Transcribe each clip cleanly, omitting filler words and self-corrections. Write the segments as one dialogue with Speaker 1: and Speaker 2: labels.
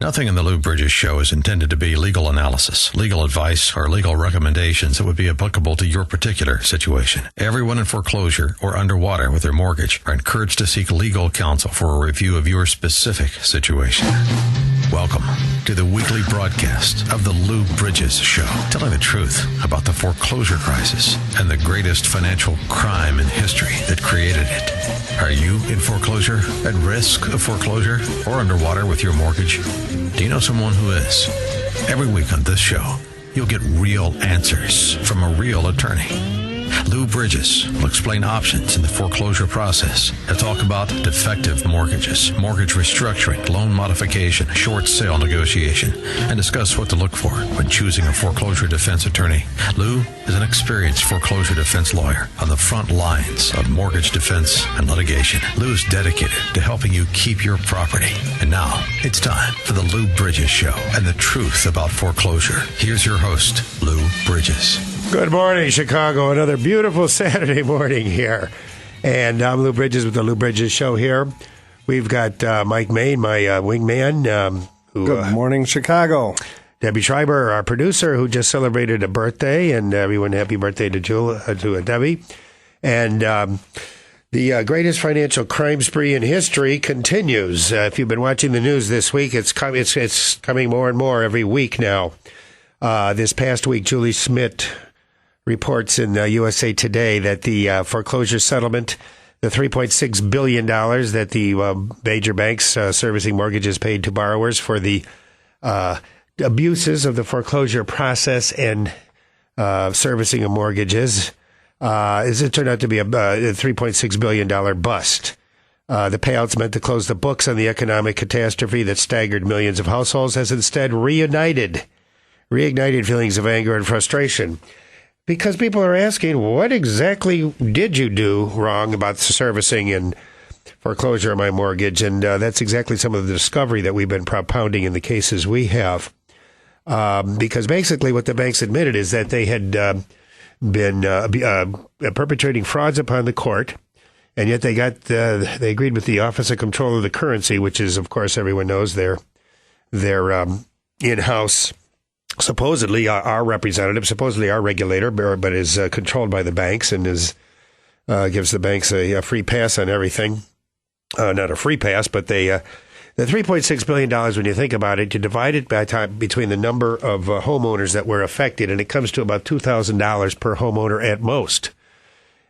Speaker 1: Nothing in the Lou Brydges Show is intended to be legal analysis, legal advice, or legal recommendations that would be applicable to your particular situation. Everyone in foreclosure or underwater with their mortgage are encouraged to seek legal counsel for a review of your specific situation. Welcome to the weekly broadcast of the Lou Brydges Show, telling the truth about the foreclosure crisis and the greatest financial crime in history that created it. Are you in foreclosure, at risk of foreclosure, or underwater with your mortgage? Do you know someone who is? Every week on this show, you'll get real answers from a real attorney. Lou Brydges will explain options in the foreclosure process. He'll talk about defective mortgages, mortgage restructuring, loan modification, short sale negotiation, and discuss what to look for when choosing a foreclosure defense attorney. Lou is an experienced foreclosure defense lawyer on the front lines of mortgage defense and litigation. Lou is dedicated to helping you keep your property. And now, it's time for the Lou Brydges Show and the truth about foreclosure. Here's your host, Lou Brydges.
Speaker 2: Good morning, Chicago. Another beautiful Saturday morning here. And I'm Lou Brydges with the Lou Brydges Show here. We've got Mike Main, my wingman.
Speaker 3: Good morning, Chicago.
Speaker 2: Debbie Schreiber, our producer, who just celebrated a birthday. And everyone, happy birthday to Debbie. And the greatest financial crime spree in history continues. If you've been watching the news this week, it's coming more and more every week now. This past week, Julie Schmidt reports in USA Today that the foreclosure settlement, the $3.6 billion that the major banks servicing mortgages paid to borrowers for the abuses of the foreclosure process and servicing of mortgages, it turned out to be a $3.6 billion bust. The payouts meant to close the books on the economic catastrophe that staggered millions of households has instead reignited feelings of anger and frustration. Because people are asking, what exactly did you do wrong about servicing and foreclosure of my mortgage? And that's exactly some of the discovery that we've been propounding in the cases we have. Because basically what the banks admitted is that they had been perpetrating frauds upon the court, and yet they agreed with the Office of Control of the Currency, which is, of course, everyone knows their in-house, supposedly our representative, supposedly our regulator, but is controlled by the banks and gives the banks a free pass on everything. Not a free pass, but the $3.6 billion, when you think about it, you divide it by time between the number of homeowners that were affected, and it comes to about $2,000 per homeowner at most.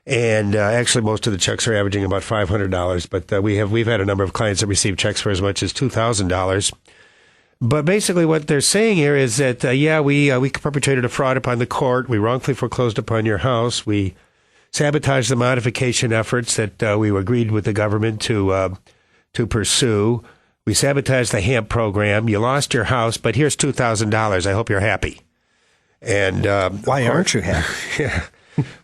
Speaker 2: And actually, most of the checks are averaging about $500, but we've had a number of clients that received checks for as much as $2,000. But basically what they're saying here is that, we perpetrated a fraud upon the court. We wrongfully foreclosed upon your house. We sabotaged the modification efforts that we agreed with the government to pursue. We sabotaged the HAMP program. You lost your house, but here's $2,000. I hope you're happy. And
Speaker 3: why aren't you happy?
Speaker 2: Yeah.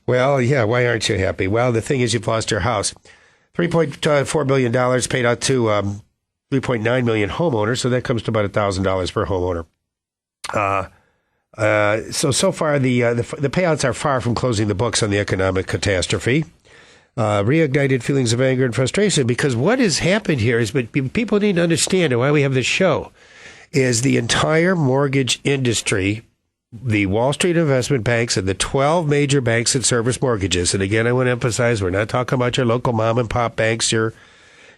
Speaker 2: Well, yeah, why aren't you happy? Well, the thing is you've lost your house. $3.4 billion paid out to 3.9 million homeowners, so that comes to about $1,000 per homeowner. So far, the payouts are far from closing the books on the economic catastrophe. Reignited feelings of anger and frustration, because what has happened here is, but people need to understand, and why we have this show, is the entire mortgage industry, the Wall Street investment banks and the 12 major banks that service mortgages. And again, I want to emphasize, we're not talking about your local mom and pop banks, your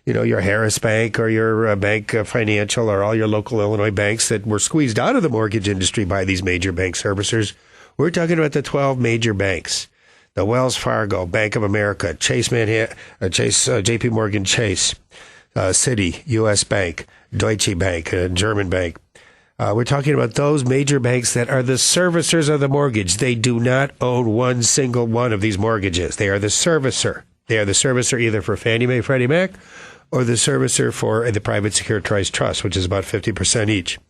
Speaker 2: Harris Bank or your Bank Financial or all your local Illinois banks that were squeezed out of the mortgage industry by these major bank servicers. We're talking about the 12 major banks: the Wells Fargo, Bank of America, JP Morgan Chase, Citi, U.S. Bank, Deutsche Bank, German Bank. We're talking about those major banks that are the servicers of the mortgage. They do not own one single one of these mortgages. They are the servicer. They are the servicer either for Fannie Mae, Freddie Mac, or the servicer for the private securitized trust, which is about 50% each.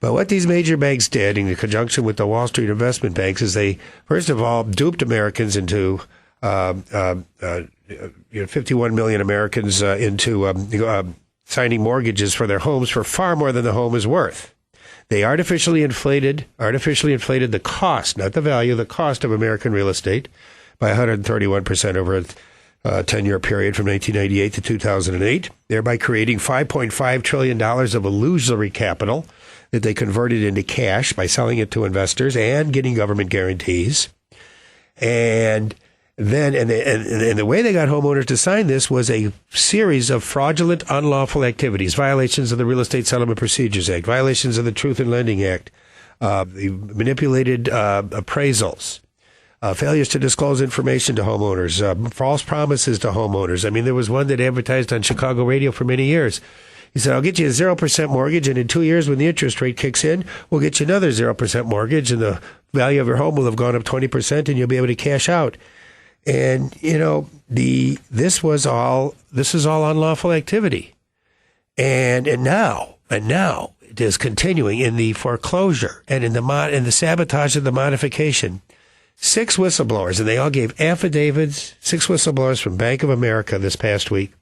Speaker 2: But what these major banks did in conjunction with the Wall Street investment banks is they, first of all, duped Americans into 51 million Americans into signing mortgages for their homes for far more than the home is worth. They artificially inflated the cost, not the value, the cost of American real estate by 131% over 10-year period from 1998 to 2008, thereby creating $5.5 trillion of illusory capital that they converted into cash by selling it to investors and getting government guarantees. And then, and the way they got homeowners to sign this was a series of fraudulent, unlawful activities, violations of the Real Estate Settlement Procedures Act, violations of the Truth in Lending Act, the manipulated appraisals, failures to disclose information to homeowners, false promises to homeowners. I mean, there was one that advertised on Chicago radio for many years. He said, I'll get you a 0% mortgage, and in 2 years when the interest rate kicks in, we'll get you another 0% mortgage, and the value of your home will have gone up 20%, and you'll be able to cash out. And, you know, this is all unlawful activity. And now it is continuing in the foreclosure and in the sabotage of the modification. 6 whistleblowers, and they all gave affidavits, 6 whistleblowers from Bank of America this past week,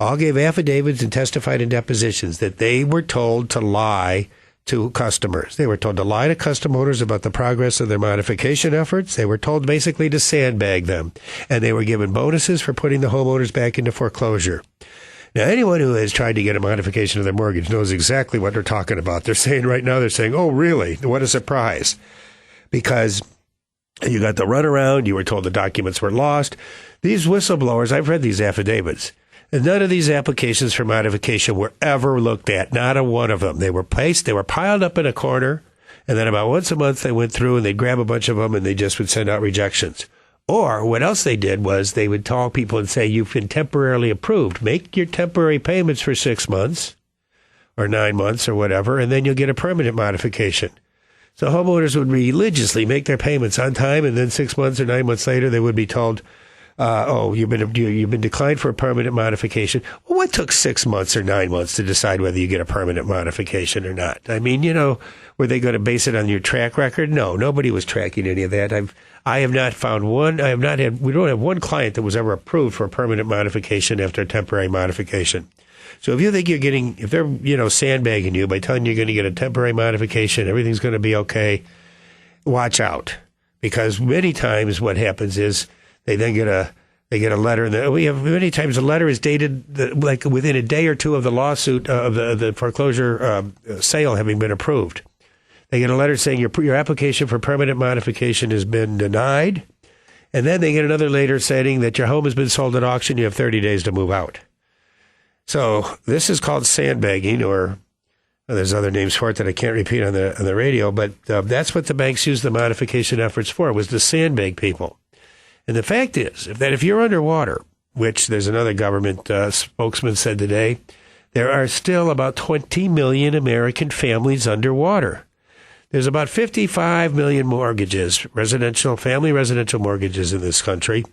Speaker 2: all gave affidavits and testified in depositions that they were told to lie to customers. They were told to lie to customer owners about the progress of their modification efforts. They were told basically to sandbag them. And they were given bonuses for putting the homeowners back into foreclosure. Now, anyone who has tried to get a modification of their mortgage knows exactly what they're talking about. They're saying right now, oh, really? What a surprise. Because you got the runaround. You were told the documents were lost. These whistleblowers, I've read these affidavits. And none of these applications for modification were ever looked at, not a one of them. They were piled up in a corner, and then about once a month they went through and they'd grab a bunch of them and they just would send out rejections. Or what else they did was they would call people and say, you've been temporarily approved. Make your temporary payments for 6 months or 9 months or whatever, and then you'll get a permanent modification. So homeowners would religiously make their payments on time, and then 6 months or 9 months later they would be told, you've been declined for a permanent modification. Well, what took 6 months or 9 months to decide whether you get a permanent modification or not? I mean, were they going to base it on your track record? No, nobody was tracking any of that. I have not found one. We don't have one client that was ever approved for a permanent modification after a temporary modification. So if you think if they're, sandbagging you by telling you you're going to get a temporary modification, everything's going to be okay, watch out. Because many times what happens is, they then get a letter, and we have many times the letter is dated like within a day or two of the lawsuit of the foreclosure sale having been approved. They get a letter saying your application for permanent modification has been denied, and then they get another letter saying that your home has been sold at auction. You have 30 days to move out. So this is called sandbagging, or there's other names for it that I can't repeat on the radio. But that's what the banks use the modification efforts for, was to sandbag people. And the fact is, if you're underwater, which there's another government spokesman said today, there are still about 20 million American families underwater. There's about 55 million mortgages, family residential mortgages in this country.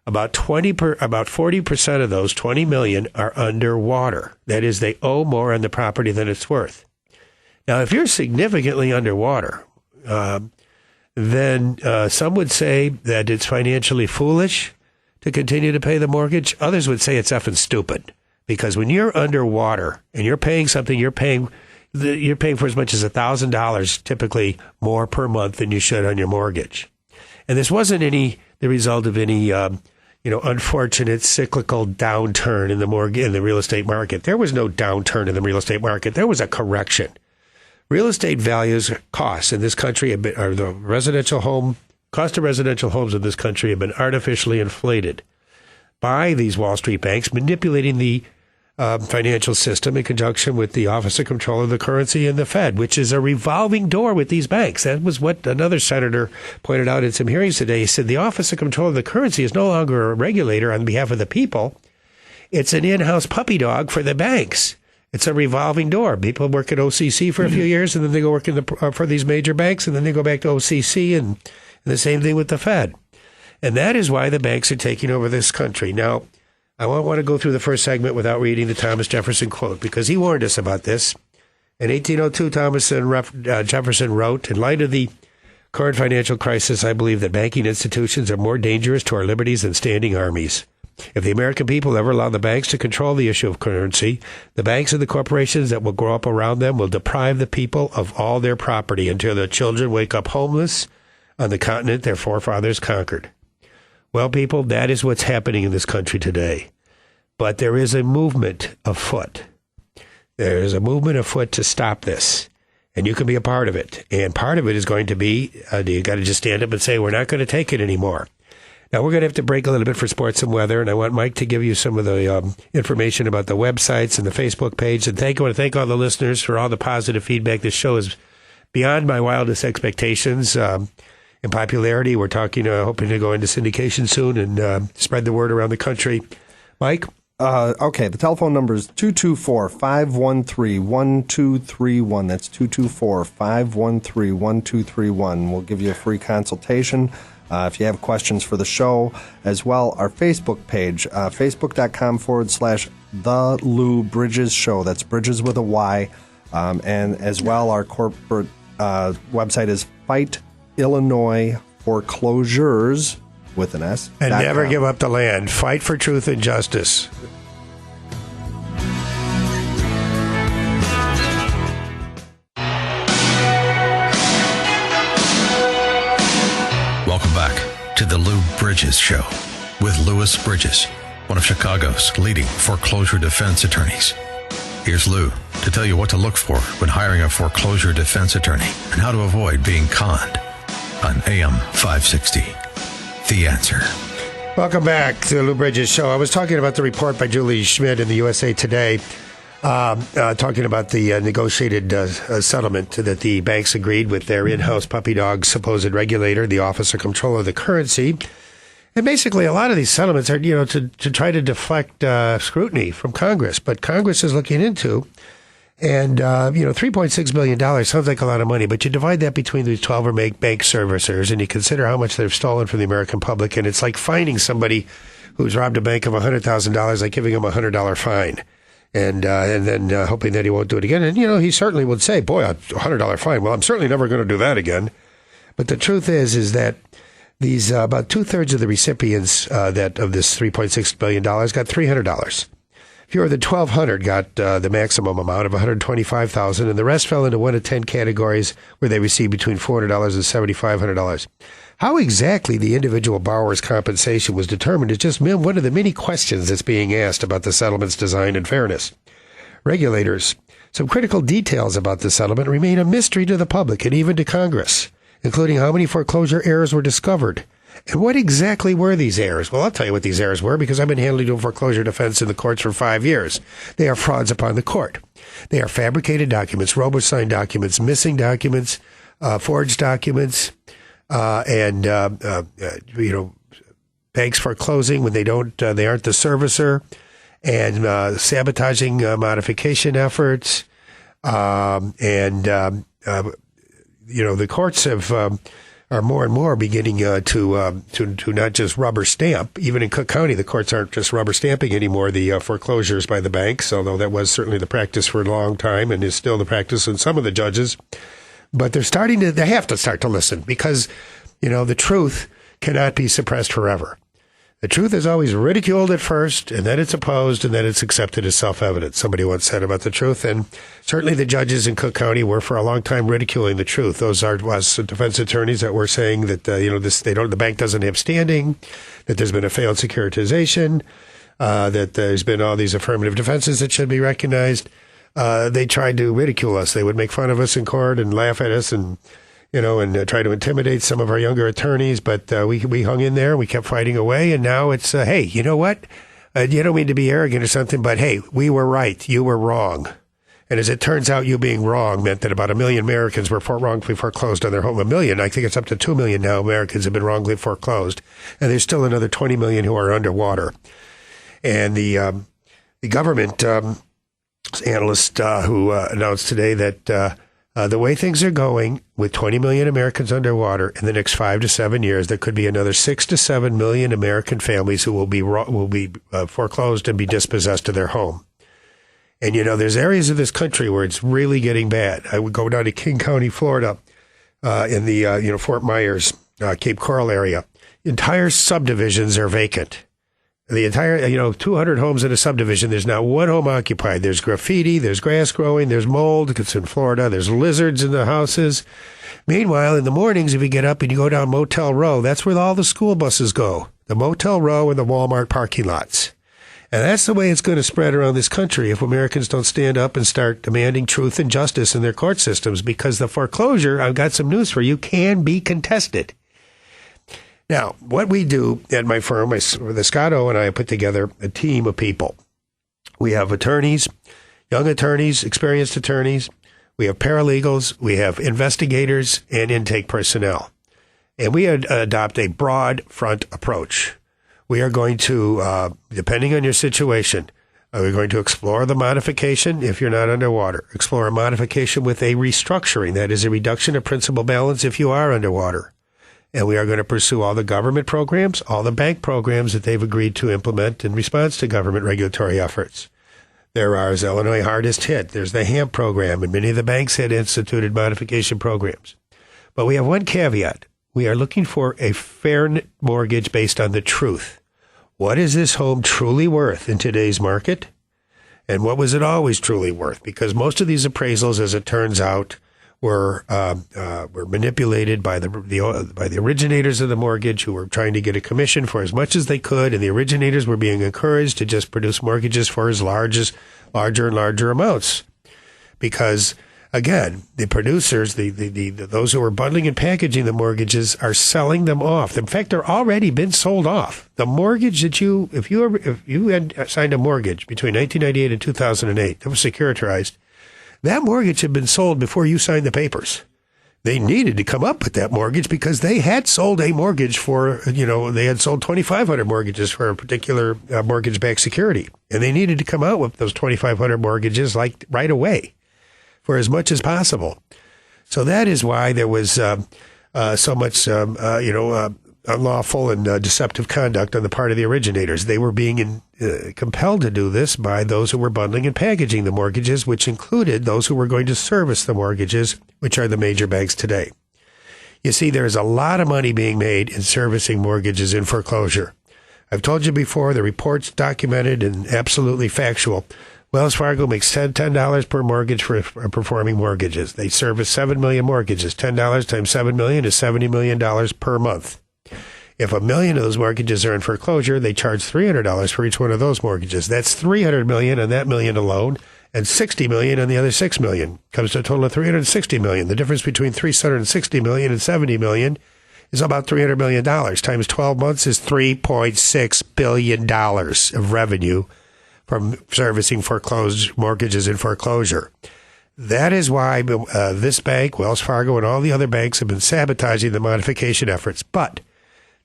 Speaker 2: About 40% of those 20 million are underwater. That is, they owe more on the property than it's worth. Now, if you're significantly underwater, then some would say that it's financially foolish to continue to pay the mortgage. Others would say it's effing stupid, because when you're underwater and you're paying something, you're paying for as much as $1,000 typically more per month than you should on your mortgage. And this wasn't the result of any unfortunate cyclical downturn in the real estate market. There was no downturn in the real estate market. There was a correction. Real estate values, costs in this country cost of residential homes in this country have been artificially inflated by these Wall Street banks, manipulating the financial system in conjunction with the Office of Controller of the Currency and the Fed, which is a revolving door with these banks. That was what another senator pointed out in some hearings today. He said the Office of Controller of the Currency is no longer a regulator on behalf of the people. It's an in-house puppy dog for the banks. It's a revolving door. People work at OCC for a few years, and then they go work for these major banks, and then they go back to OCC, and the same thing with the Fed. And that is why the banks are taking over this country. Now, I won't want to go through the first segment without reading the Thomas Jefferson quote, because he warned us about this. In 1802, Jefferson wrote, in light of the current financial crisis, I believe that banking institutions are more dangerous to our liberties than standing armies. If the American people ever allow the banks to control the issue of currency, the banks and the corporations that will grow up around them will deprive the people of all their property until their children wake up homeless on the continent their forefathers conquered. Well, people, that is what's happening in this country today. But there is a movement afoot. There is a movement afoot to stop this. And you can be a part of it. And part of it is going to be, you got to just stand up and say, we're not going to take it anymore. Now, we're going to have to break a little bit for sports and weather, and I want Mike to give you some of the information about the websites and the Facebook page. And I want to thank all the listeners for all the positive feedback. This show is beyond my wildest expectations in popularity. We're talking, hoping to go into syndication soon and spread the word around the country. Mike?
Speaker 3: Okay, the telephone number is 224-513-1231. That's 224-513-1231. We'll give you a free consultation if you have questions for the show. As well, our Facebook page, facebook.com/The Lou Brydges Show. That's Bridges with a Y. And as well, our corporate website is Fight Illinois Foreclosures with an S.
Speaker 2: And never give up the land. Fight for truth and justice.
Speaker 1: Welcome back to the Lou Brydges Show with Louis Brydges, one of Chicago's leading foreclosure defense attorneys. Here's Lou to tell you what to look for when hiring a foreclosure defense attorney and how to avoid being conned on AM 560. The Answer.
Speaker 2: Welcome back to the Lou Brydges Show. I was talking about the report by Julie Schmidt in the USA Today, talking about the negotiated settlement that the banks agreed with their in-house puppy dog supposed regulator, the Office of Comptroller of the Currency. And basically, a lot of these settlements are, to try to deflect scrutiny from Congress. But Congress is looking into, and, $3.6 billion sounds like a lot of money, but you divide that between these 12 or bank servicers, and you consider how much they've stolen from the American public, and it's like finding somebody who's robbed a bank of $100,000, like giving him a $100 fine. And then hoping that he won't do it again. And, he certainly would say, boy, a $100 fine. Well, I'm certainly never going to do that again. But the truth is that these about 2/3 of the recipients of this $3.6 billion got $300. Fewer than 1,200 got the maximum amount of $125,000, and the rest fell into one of 10 categories where they received between $400 and $7,500. How exactly the individual borrower's compensation was determined is just one of the many questions that's being asked about the settlement's design and fairness. Regulators, some critical details about the settlement remain a mystery to the public and even to Congress, including how many foreclosure errors were discovered. And what exactly were these errors? Well, I'll tell you what these errors were because I've been handling foreclosure defense in the courts for 5 years. They are frauds upon the court. They are fabricated documents, robo-signed documents, missing documents, forged documents, and banks foreclosing when they aren't the servicer, and sabotaging modification efforts, the courts are more and more beginning to not just rubber stamp. Even in Cook County, the courts aren't just rubber stamping anymore the foreclosures by the banks, although that was certainly the practice for a long time and is still the practice in some of the judges. But they have to start to listen because, the truth cannot be suppressed forever. The truth is always ridiculed at first, and then it's opposed, and then it's accepted as self-evident. Somebody once said about the truth, and certainly the judges in Cook County were for a long time ridiculing the truth. Those are us defense attorneys that were saying that the bank doesn't have standing, that there's been a failed securitization, that there's been all these affirmative defenses that should be recognized. They tried to ridicule us. They would make fun of us in court and laugh at us and try to intimidate some of our younger attorneys. But we hung in there. We kept fighting away. And now it's, hey, you know what? You don't mean to be arrogant or something, but hey, we were right. You were wrong. And as it turns out, you being wrong meant that about 1 million Americans were wrongfully foreclosed on their home. 1 million. I think it's up to 2 million now Americans have been wrongfully foreclosed. And there's still another 20 million who are underwater. And the government analyst who announced today that the way things are going, with 20 million Americans underwater in the next 5 to 7 years, there could be another 6 to 7 million American families who will be foreclosed and be dispossessed of their home. And there's areas of this country where it's really getting bad. I would go down to King County, Florida, in the Fort Myers, Cape Coral area. Entire subdivisions are vacant. The entire, 200 homes in a subdivision, there's not one home occupied. There's graffiti, there's grass growing, there's mold, it's in Florida, there's lizards in the houses. Meanwhile, in the mornings, if you get up and you go down Motel Row, that's where all the school buses go. the Motel Row, and the Walmart parking lots. And that's the way it's going to spread around this country if Americans don't stand up and start demanding truth and justice in their court systems, because the foreclosure, I've got some news for you, can be contested. Now, what we do at my firm, the Scotto and I put together a team of people. We have attorneys, young attorneys, experienced attorneys. We have paralegals. We have investigators and intake personnel. And we adopt a broad front approach. We are going to, depending on your situation, we're going to explore the modification if you're not underwater, explore a modification with a restructuring, that is a reduction of principal balance if you are underwater. And we are going to pursue all the government programs, all the bank programs that they've agreed to implement in response to government regulatory efforts. There are, as Illinois hardest hit, there's the HAMP program, and many of the banks had instituted modification programs. But we have one caveat. We are looking for a fair mortgage based on the truth. What is this home truly worth in today's market? And what was it always truly worth? Because most of these appraisals, as it turns out, were manipulated by the originators of the mortgage, who were trying to get a commission for as much as they could, and the originators were being encouraged to just produce mortgages for larger and larger amounts. Because again, the producers, those who are bundling and packaging the mortgages, are selling them off. In fact, they're already been sold off. The mortgage that if you had signed a mortgage between 1998 and 2008 that was securitized, that mortgage had been sold before you signed the papers. They needed to come up with that mortgage because they had sold a mortgage for, they had sold 2,500 mortgages for a particular mortgage-backed security. And they needed to come out with those 2,500 mortgages like right away, for as much as possible. So that is why there was so much, unlawful and deceptive conduct on the part of the originators. They were being compelled to do this by those who were bundling and packaging the mortgages, which included those who were going to service the mortgages, which are the major banks today. You see, there's a lot of money being made in servicing mortgages in foreclosure. I've told you before, the report's documented and absolutely factual. Wells Fargo makes $10 per mortgage for performing mortgages. They service 7 million mortgages. $10 times 7 million is $70 million per month. If 1 million of those mortgages are in foreclosure, they charge $300 for each one of those mortgages. That's $300 million on that million alone, and $60 million on the other $6 million. Comes to a total of $360 million. The difference between $360 million and $70 million is about $300 million. Times 12 months is $3.6 billion of revenue from servicing foreclosed mortgages in foreclosure. That is why this bank, Wells Fargo, and all the other banks have been sabotaging the modification efforts. But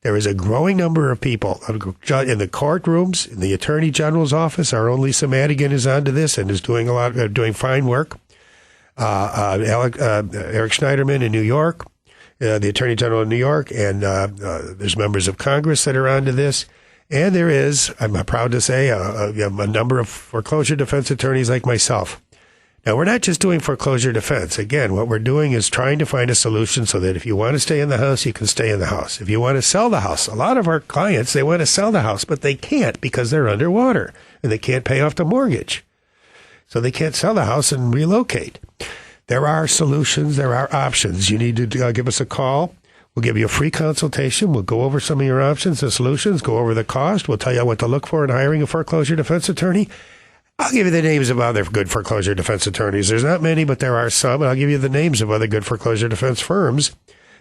Speaker 2: there is a growing number of people in the courtrooms, in the Attorney General's office. Our own Lisa Madigan is onto this and is doing doing fine work. Eric Schneiderman in New York, the Attorney General in New York, and there's members of Congress that are onto this. And there is, I'm proud to say, a number of foreclosure defense attorneys like myself. Now, we're not just doing foreclosure defense. Again, what we're doing is trying to find a solution so that if you want to stay in the house, you can stay in the house. If you want to sell the house, a lot of our clients, they want to sell the house, but they can't because they're underwater and they can't pay off the mortgage. So they can't sell the house and relocate. There are solutions. There are options. You need to give us a call. We'll give you a free consultation. We'll go over some of your options and solutions, go over the cost. We'll tell you what to look for in hiring a foreclosure defense attorney. I'll give you the names of other good foreclosure defense attorneys. There's not many, but there are some. And I'll give you the names of other good foreclosure defense firms,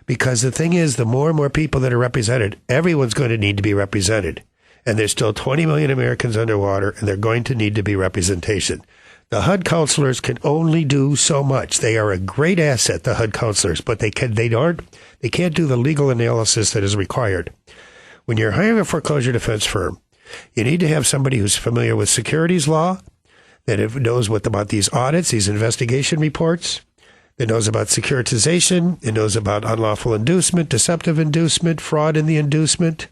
Speaker 2: because the thing is, the more and more people that are represented, everyone's going to need to be represented. And there's still 20 million Americans underwater, and they're going to need to be representation. The HUD counselors can only do so much. They are a great asset, the HUD counselors, but they can't do the legal analysis that is required. When you're hiring a foreclosure defense firm, you need to have somebody who's familiar with securities law, that knows about these audits, these investigation reports, that knows about securitization, that knows about unlawful inducement, deceptive inducement, fraud in the inducement,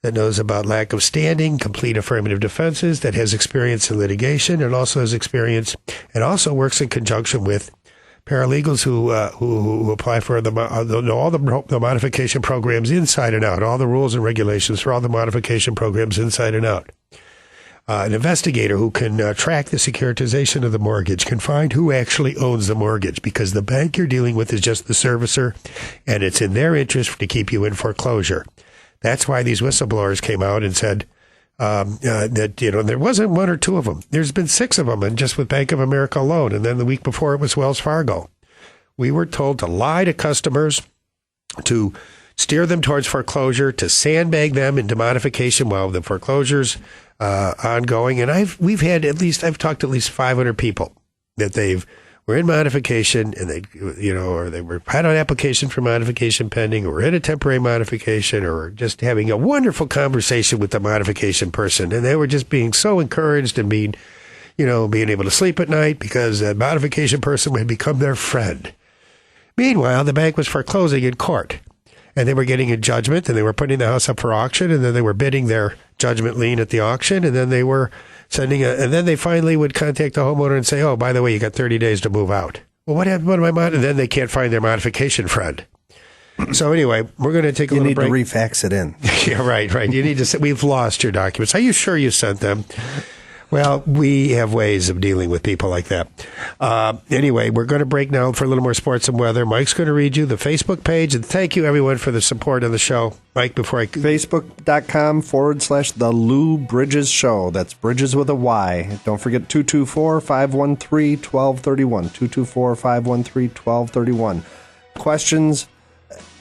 Speaker 2: that knows about lack of standing, complete affirmative defenses, that has experience in litigation, and also has experience and also works in conjunction with paralegals who apply for all the modification programs inside and out, all the rules and regulations for all the modification programs inside and out. An investigator who can track the securitization of the mortgage, can find who actually owns the mortgage, because the bank you're dealing with is just the servicer, and it's in their interest to keep you in foreclosure. That's why these whistleblowers came out and said that, there wasn't one or two of them. There's been 6 of them, and just with Bank of America alone. And then the week before it was Wells Fargo. We were told to lie to customers, to steer them towards foreclosure, to sandbag them into modification while the foreclosure's ongoing. And I've talked to at least 500 people that were in modification, and or they had an application for modification pending, or in a temporary modification, or just having a wonderful conversation with the modification person. And they were just being so encouraged and being able to sleep at night because the modification person had become their friend. Meanwhile, the bank was foreclosing in court, and they were getting a judgment, and they were putting the house up for auction, and then they were bidding their judgment lien at the auction, and then they were and then they finally would contact the homeowner and say, "Oh, by the way, you got 30 days to move out." Well, what happened to my mod? And then they can't find their modification friend. So anyway, we're going to take a little break.
Speaker 3: You need to refax it in.
Speaker 2: Yeah, right. You need to say, "We've lost your documents. Are you sure you sent them?" Well, we have ways of dealing with people like that. Anyway, we're going to break now for a little more sports and weather. Mike's going to read you the Facebook page, and thank you, everyone, for the support on the show. Mike,
Speaker 3: Facebook.com/The Lou Brydges Show. That's Bridges with a Y. Don't forget 224-513-1231. 224-513-1231. Questions?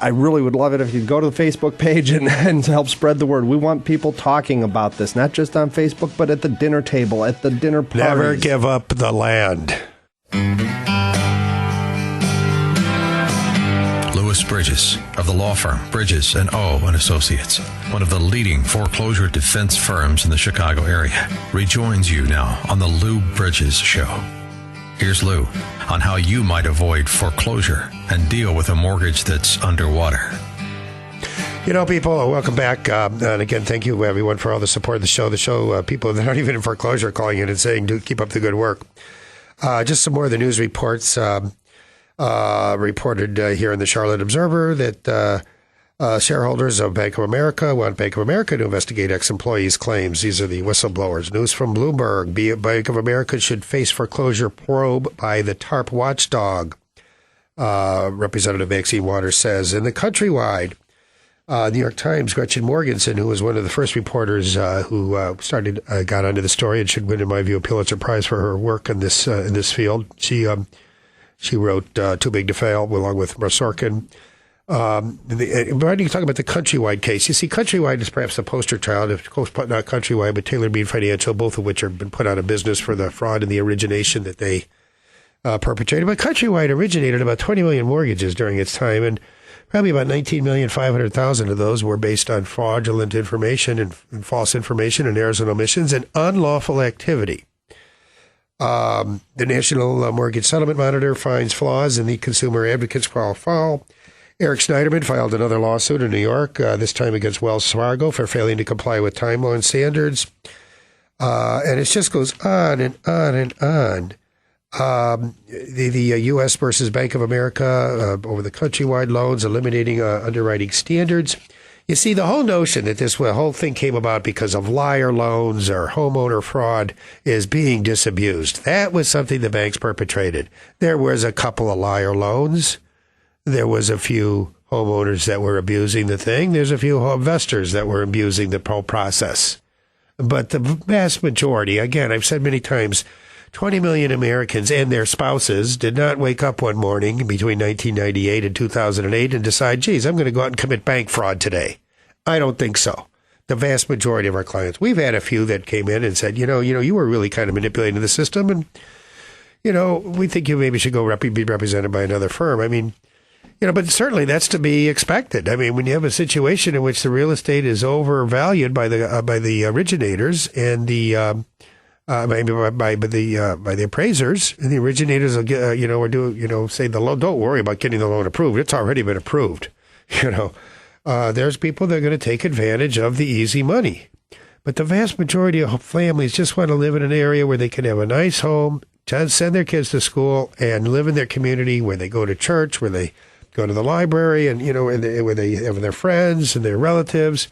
Speaker 3: I really would love it if you'd go to the Facebook page and help spread the word. We want people talking about this, not just on Facebook, but at the dinner table, at the dinner parties.
Speaker 2: Never give up the land.
Speaker 1: Louis Brydges of the law firm Brydges & O & Associates, one of the leading foreclosure defense firms in the Chicago area, rejoins you now on the Lou Brydges Show. Here's Lou on how you might avoid foreclosure and deal with a mortgage that's underwater.
Speaker 2: People, welcome back. And again, thank you, everyone, for all the support of the show. People that aren't even in foreclosure are calling in and saying, "Do keep up the good work." Just some more of the news reports reported here in the Charlotte Observer that shareholders of Bank of America want Bank of America to investigate ex-employees' claims. These are the whistleblowers. News from Bloomberg. Bank of America should face foreclosure probe by the TARP watchdog, Representative Maxine Waters says. In the Countrywide, New York Times, Gretchen Morgensen, who was one of the first reporters who got onto the story and should win, in my view, a Pulitzer Prize for her work in this field. She wrote Too Big to Fail, along with Russ Sorkin. Why do you talk about the Countrywide case? You see, Countrywide is perhaps the poster child, not Countrywide, but Taylor Bean Financial, both of which have been put out of business for the fraud and the origination that they perpetrated. But Countrywide originated about 20 million mortgages during its time, and probably about 19,500,000 of those were based on fraudulent information and false information and errors and omissions and unlawful activity. The National Mortgage Settlement Monitor finds flaws in the Consumer Advocates crawl foul. Eric Schneiderman filed another lawsuit in New York, this time against Wells Fargo for failing to comply with timeline standards. And it just goes on and on and on. The U.S. versus Bank of America over the Countrywide loans, eliminating underwriting standards. You see, the whole notion that this whole thing came about because of liar loans or homeowner fraud is being disabused. That was something the banks perpetrated. There was a couple of liar loans. There was a few homeowners that were abusing the thing. There's a few investors that were abusing the whole process. But the vast majority, again, I've said many times, 20 million Americans and their spouses did not wake up one morning between 1998 and 2008 and decide, geez, I'm going to go out and commit bank fraud today. I don't think so. The vast majority of our clients, we've had a few that came in and said, you were really kind of manipulating the system, and, we think you maybe should go be represented by another firm. I mean, but certainly that's to be expected. I mean, when you have a situation in which the real estate is overvalued by the originators and the by the appraisers, and the originators will get, say the loan. Don't worry about getting the loan approved. It's already been approved. There's people that are going to take advantage of the easy money, but the vast majority of families just want to live in an area where they can have a nice home, send their kids to school, and live in their community where they go to church, where they go to the library, and where they have their friends and their relatives.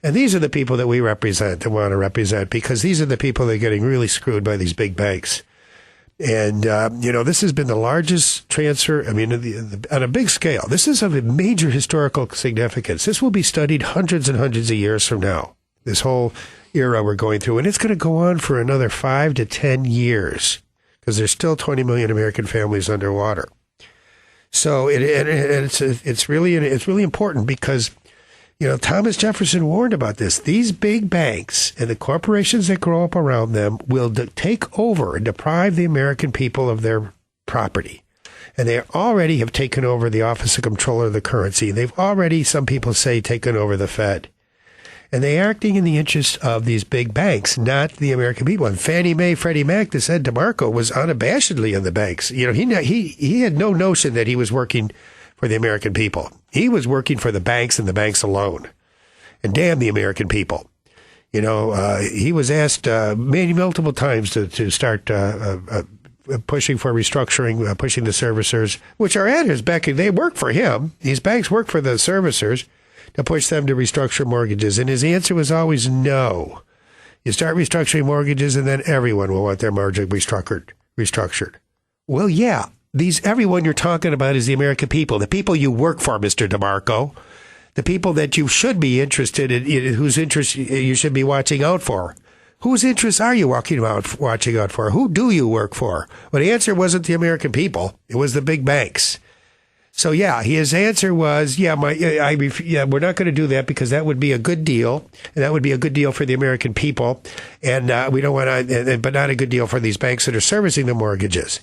Speaker 2: And these are the people that we represent and want to represent, because these are the people that are getting really screwed by these big banks. And, this has been the largest transfer, on a big scale. This is of a major historical significance. This will be studied hundreds and hundreds of years from now, this whole era we're going through. And it's going to go on for another 5 to 10 years because there's still 20 million American families underwater. So it's really important because, Thomas Jefferson warned about this. These big banks and the corporations that grow up around them will take over and deprive the American people of their property. And they already have taken over the Office of Comptroller of the Currency. They've already, some people say, taken over the Fed. And they are acting in the interest of these big banks, not the American people. And Fannie Mae, Freddie Mac, this Ed DeMarco was unabashedly in the banks. He had no notion that he was working for the American people. He was working for the banks and the banks alone. And damn the American people. He was asked many multiple times to start pushing for restructuring, pushing the servicers, which are at his beck. They work for him. These banks work for the servicers to push them to restructure mortgages. And his answer was always no. You start restructuring mortgages and then everyone will want their mortgage restructured. Well, yeah. Everyone you're talking about is the American people, the people you work for, Mr. DeMarco, the people that you should be interested in, whose interests you should be watching out for. Whose interests are you watching out for? Who do you work for? Well, the answer wasn't the American people. It was the big banks. So, yeah, his answer was, we're not going to do that because that would be a good deal, and that would be a good deal for the American people, and we don't want to, but not a good deal for these banks that are servicing the mortgages.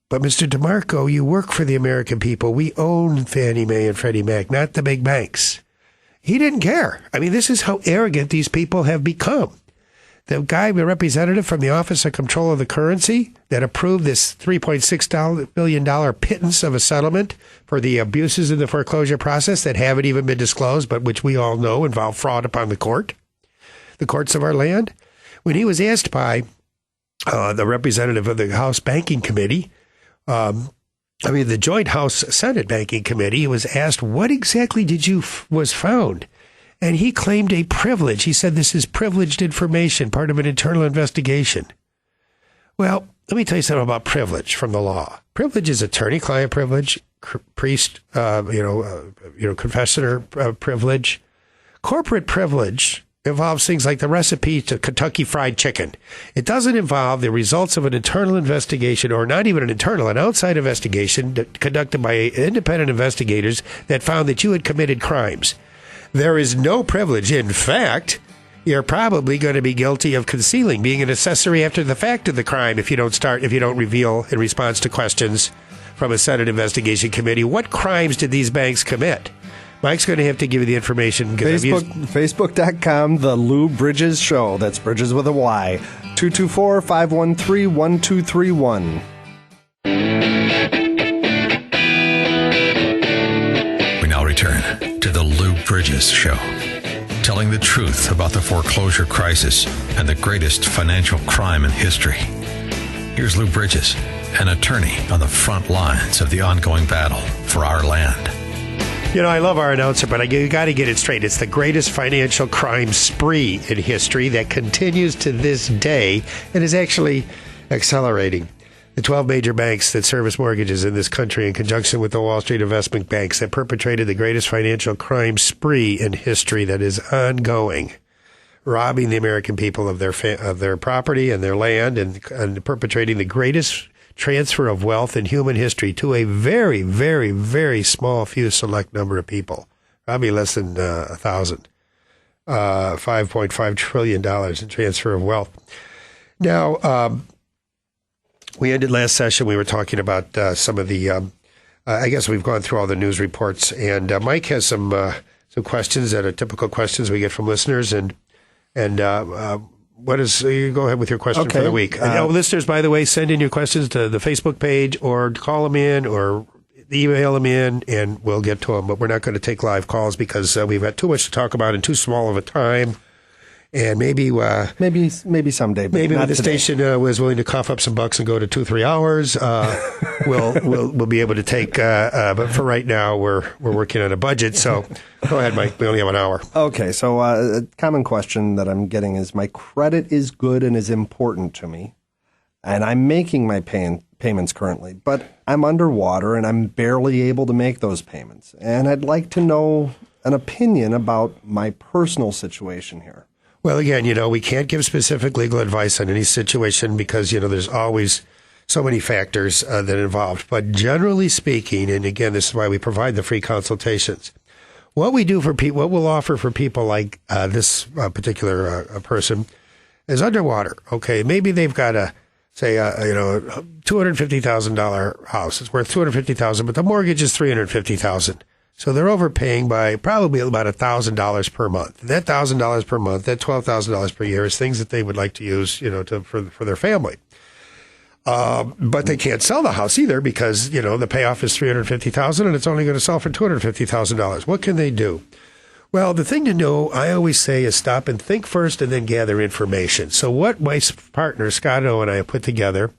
Speaker 2: But, Mr. DeMarco, you work for the American people. We own Fannie Mae and Freddie Mac, not the big banks. He didn't care. This is how arrogant these people have become. The representative from the Office of Comptroller of the Currency that approved this $3.6 billion pittance of a settlement for the abuses in the foreclosure process that haven't even been disclosed, but which we all know involve fraud upon the courts of our land. When he was asked by the representative of the House Banking Committee, the Joint House-Senate Banking Committee, was asked, what exactly was found? And he claimed a privilege. He said this is privileged information, part of an internal investigation. Well, let me tell you something about privilege from the law. Privilege is attorney-client privilege, priest, confessor privilege. Corporate privilege involves things like the recipe to Kentucky Fried Chicken. It doesn't involve the results of an internal investigation, or not even an outside investigation conducted by independent investigators that found that you had committed crimes. There is no privilege. In fact, you're probably going to be guilty of concealing, being an accessory after the fact of the crime if you don't reveal in response to questions from a Senate investigation committee. What crimes did these banks commit? Mike's going to have to give you the information.
Speaker 3: Facebook.com, The Lou Brydges Show. That's Bridges with a Y. 224-513-1231.
Speaker 1: We now return to The Lou Brydges Show, telling the truth about the foreclosure crisis and the greatest financial crime in history. Here's Lou Brydges, an attorney on the front lines of the ongoing battle for our land.
Speaker 2: I love our announcer, but you got to get it straight. It's the greatest financial crime spree in history that continues to this day and is actually accelerating. The 12 major banks that service mortgages in this country, in conjunction with the Wall Street investment banks, that perpetrated the greatest financial crime spree in history that is ongoing, robbing the American people of their property and their land, and perpetrating the greatest transfer of wealth in human history to a very, very, very small few select number of people, probably less than 1,000. $5.5 trillion in transfer of wealth. Now, we ended last session. We were talking about some of the, I guess we've gone through all the news reports, and Mike has some questions that are typical questions we get from listeners, and what is, you go ahead with your question for the week. Listeners, by the way, send in your questions to the Facebook page, or call them in, or email them in, and we'll get to them. But we're not going to take live calls because we've got too much to talk about in too small of a time. And maybe
Speaker 3: someday.
Speaker 2: Maybe when the station was willing to cough up some bucks and go to 2-3 hours, we'll be able to take. But for right now, we're working on a budget. So go ahead, Mike. We only have an hour.
Speaker 3: Okay. So a common question that I'm getting is, my credit is good and is important to me, and I'm making my payments currently, but I'm underwater and I'm barely able to make those payments. And I'd like to know an opinion about my personal situation here.
Speaker 2: Well, again, we can't give specific legal advice on any situation because, there's always so many factors that are involved. But generally speaking, and again, this is why we provide the free consultations. What we do for people, what we'll offer for people like this particular person is underwater. Okay, maybe they've got a $250,000 house. It's worth $250,000, but the mortgage is $350,000. So they're overpaying by probably about $1,000 per month. And that $1,000 per month, that $12,000 per year, is things that they would like to use, for their family. But they can't sell the house either because, the payoff is $350,000 and it's only going to sell for $250,000. What can they do? Well, the thing to know, I always say, is stop and think first and then gather information. So what my partner, Scott O, and I have put together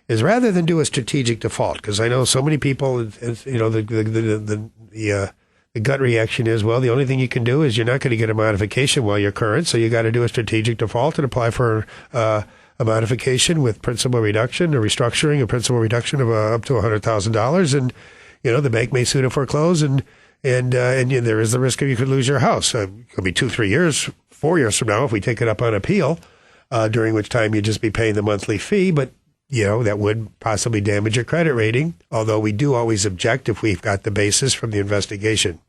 Speaker 2: is rather than do a strategic default, because I know so many people, the gut reaction is, well, the only thing you can do is you're not going to get a modification while you're current, so you got to do a strategic default and apply for a modification with principal reduction or restructuring, a principal reduction of up to $100,000, and the bank may sue to foreclose, and there is the risk of you could lose your house. It could be 2, 3 years, 4 years from now if we take it up on appeal, during which time you'd just be paying the monthly fee, but that would possibly damage your credit rating, although we do always object if we've got the basis from the investigation.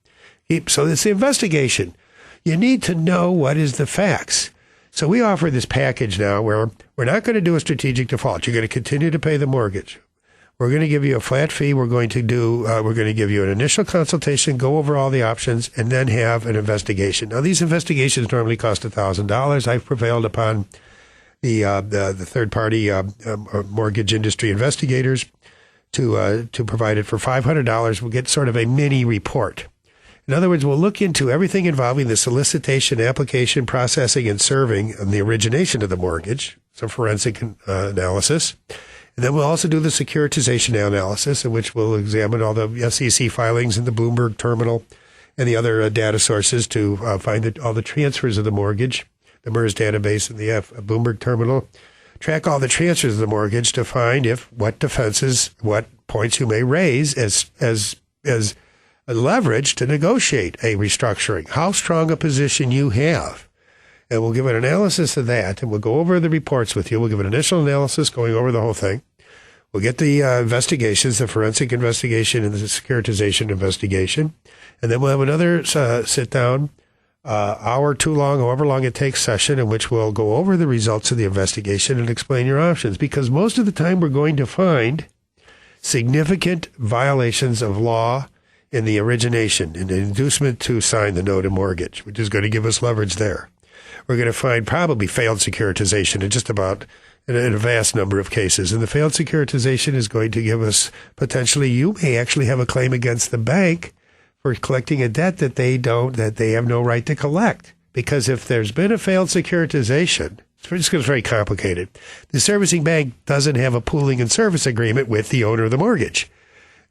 Speaker 2: So it's the investigation. You need to know what is the facts. So we offer this package now where we're not going to do a strategic default. You're going to continue to pay the mortgage. We're going to give you a flat fee. We're going to give you an initial consultation, go over all the options, and then have an investigation. Now, these investigations normally cost $1,000. I've prevailed upon the third-party mortgage industry investigators to provide it for $500. We'll get sort of a mini report. In other words, we'll look into everything involving the solicitation, application, processing, and serving and the origination of the mortgage. It's a forensic analysis. And then we'll also do the securitization analysis, in which we'll examine all the SEC filings and the Bloomberg terminal and the other data sources to find all the transfers of the mortgage, the MERS database and the Bloomberg terminal, track all the transfers of the mortgage to find what defenses, what points you may raise as a leverage to negotiate a restructuring, how strong a position you have. And we'll give an analysis of that, and we'll go over the reports with you. We'll give an initial analysis going over the whole thing. We'll get the investigations, the forensic investigation and the securitization investigation. And then we'll have another sit-down, hour too long, however long it takes, session in which we'll go over the results of the investigation and explain your options. Because most of the time we're going to find significant violations of law in the origination, in the inducement to sign the note and mortgage, which is going to give us leverage there. We're going to find probably failed securitization in just about in a vast number of cases. And the failed securitization is going to give us potentially, you may actually have a claim against the bank for collecting a debt that they have no right to collect. Because if there's been a failed securitization, it's very complicated. The servicing bank doesn't have a pooling and service agreement with the owner of the mortgage.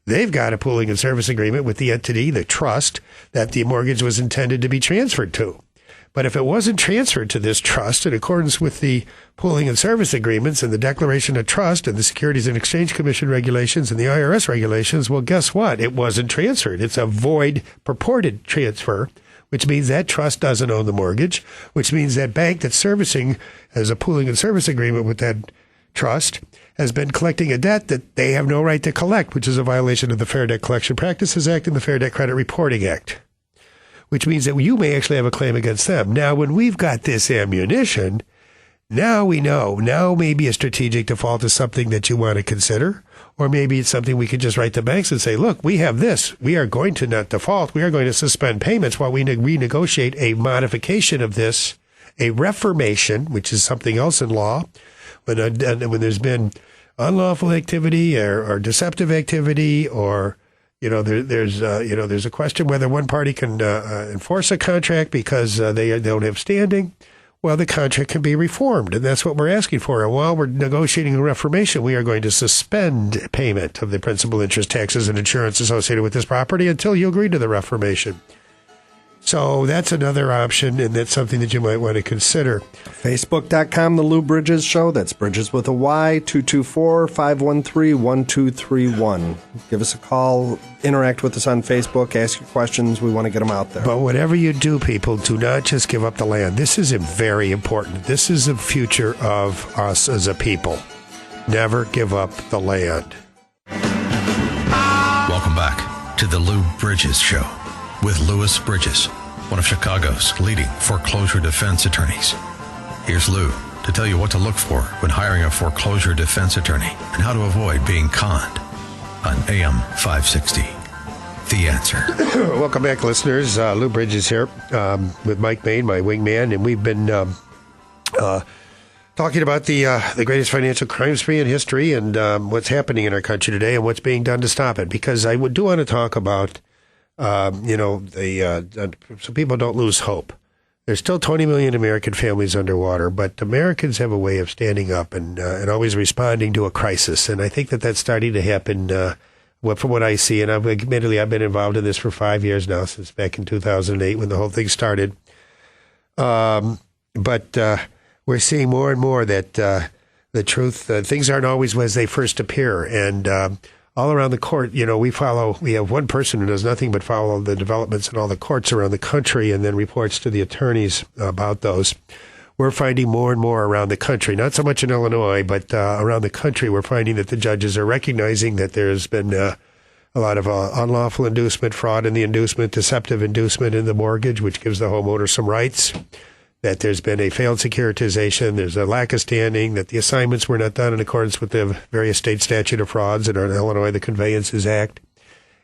Speaker 2: They've got a pooling and service agreement with the entity, the trust, that the mortgage was intended to be transferred to. But if it wasn't transferred to this trust in accordance with the pooling and service agreements and the declaration of trust and the Securities and Exchange Commission regulations and the IRS regulations, well, guess what? It wasn't transferred. It's a void purported transfer, which means that trust doesn't own the mortgage, which means that bank that's servicing has a pooling and service agreement with that trust has been collecting a debt that they have no right to collect, which is a violation of the Fair Debt Collection Practices Act and the Fair Debt Credit Reporting Act, which means that you may actually have a claim against them. Now, when we've got this ammunition, now we know. Now maybe a strategic default is something that you want to consider, or maybe it's something we could just write to banks and say, look, we have this. We are going to not default. We are going to suspend payments while we renegotiate a modification of this, a reformation, which is something else in law, when there's been unlawful activity or deceptive activity or there's a question whether one party can enforce a contract because they don't have standing. Well, the contract can be reformed, and that's what we're asking for. And while we're negotiating a reformation, we are going to suspend payment of the principal, interest, taxes, and insurance associated with this property until you agree to the reformation. So that's another option, and that's something that you might want to consider.
Speaker 3: Facebook.com, The Lou Brydges Show. That's Bridges with a Y, 224-513-1231. Give us a call, interact with us on Facebook, ask your questions. We want to get them out there.
Speaker 2: But whatever you do, people, do not just give up the land. This is very important. This is the future of us as a people. Never give up the land.
Speaker 1: Welcome back to the Lou Brydges Show with Louis Brydges, one of Chicago's leading foreclosure defense attorneys. Here's Lou to tell you what to look for when hiring a foreclosure defense attorney and how to avoid being conned on AM 560. The Answer.
Speaker 2: Welcome back, listeners. Lou Brydges here with Mike Main, my wingman, and we've been talking about the greatest financial crime spree in history and what's happening in our country today and what's being done to stop it. Because I do want to talk about, so people don't lose hope. There's still 20 million American families underwater, but Americans have a way of standing up and always responding to a crisis. And I think that that's starting to happen from what I see. And I've been involved in this for 5 years now, since back in 2008 when the whole thing started. But we're seeing more and more that the truth, things aren't always as they first appear. And all around the court, we have one person who does nothing but follow the developments in all the courts around the country and then reports to the attorneys about those. We're finding more and more around the country, not so much in Illinois, but around the country, we're finding that the judges are recognizing that there's been a lot of unlawful inducement, fraud in the inducement, deceptive inducement in the mortgage, which gives the homeowner some rights, that there's been a failed securitization, there's a lack of standing, that the assignments were not done in accordance with the various state statute of frauds and in Illinois, the Conveyances Act,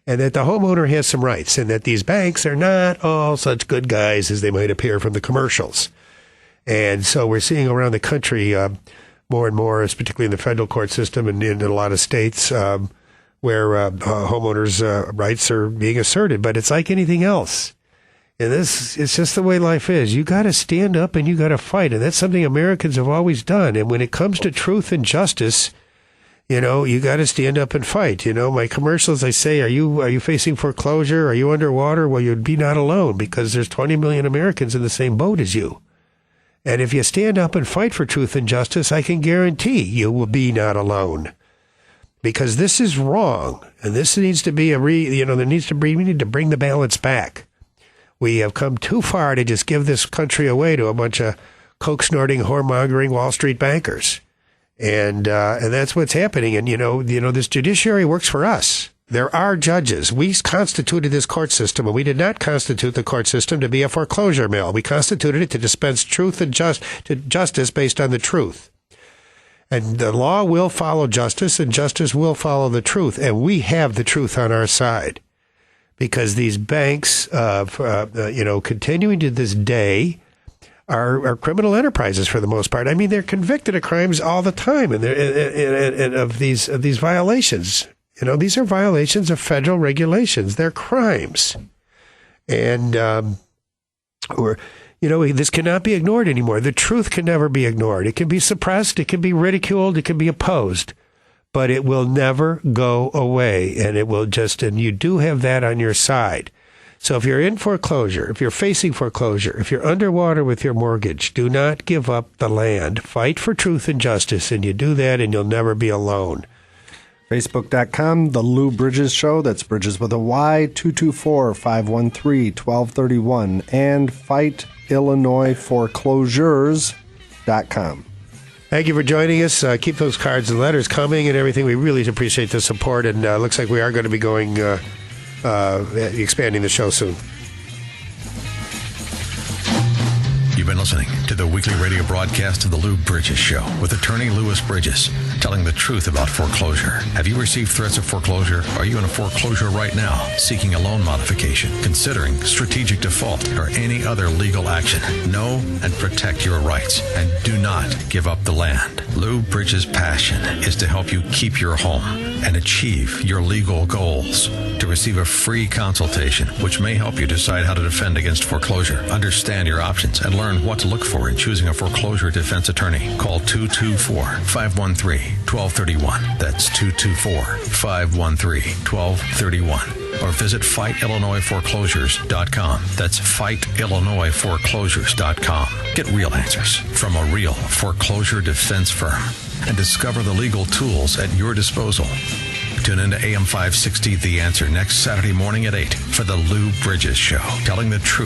Speaker 2: and that the homeowner has some rights, and that these banks are not all such good guys as they might appear from the commercials. And so we're seeing around the country more and more, particularly in the federal court system and in a lot of states, where homeowners' rights are being asserted. But it's like anything else. And it's just the way life is. You got to stand up and you got to fight. And that's something Americans have always done. And when it comes to truth and justice, you got to stand up and fight. My commercials, I say, are you facing foreclosure? Are you underwater? Well, you'd be not alone, because there's 20 million Americans in the same boat as you. And if you stand up and fight for truth and justice, I can guarantee you will be not alone. Because this is wrong. And this needs to be we need to bring the balance back. We have come too far to just give this country away to a bunch of coke-snorting, whoremongering Wall Street bankers. And that's what's happening. And, this judiciary works for us. There are judges. We constituted this court system, and we did not constitute the court system to be a foreclosure mill. We constituted it to dispense truth and justice based on the truth. And the law will follow justice, and justice will follow the truth. And we have the truth on our side. Because these banks, continuing to this day, are criminal enterprises for the most part. I mean, they're convicted of crimes all the time, and of these violations. These are violations of federal regulations. They're crimes, and this cannot be ignored anymore. The truth can never be ignored. It can be suppressed. It can be ridiculed. It can be opposed. But it will never go away, and and you do have that on your side. So if you're in foreclosure, if you're facing foreclosure, if you're underwater with your mortgage, do not give up the land. Fight for truth and justice, and you do that, and you'll never be alone.
Speaker 3: Facebook.com, The Lou Brydges Show. That's Bridges with a Y, 224-513-1231. And FightIllinoisForeclosures.com.
Speaker 2: Thank you for joining us. Keep those cards and letters coming and everything. We really appreciate the support, and looks like we are going to be going expanding the show soon.
Speaker 1: You've been listening to the weekly radio broadcast of the Lou Brydges Show with attorney Louis Brydges, telling the truth about foreclosure. Have you received threats of foreclosure? Are you in a foreclosure right now, seeking a loan modification, considering strategic default, or any other legal action? Know and protect your rights, and do not give up the land. Lou Brydges' passion is to help you keep your home and achieve your legal goals. To receive a free consultation, which may help you decide how to defend against foreclosure, understand your options, and learn what to look for in choosing a foreclosure defense attorney, call 224-513-1231. That's 224-513-1231. or visit FightIllinoisForeclosures.com. That's FightIllinoisForeclosures.com. Get real answers from a real foreclosure defense firm and discover the legal tools at your disposal. Tune in to AM 560 The Answer next Saturday morning at 8 for The Lou Brydges Show, telling the truth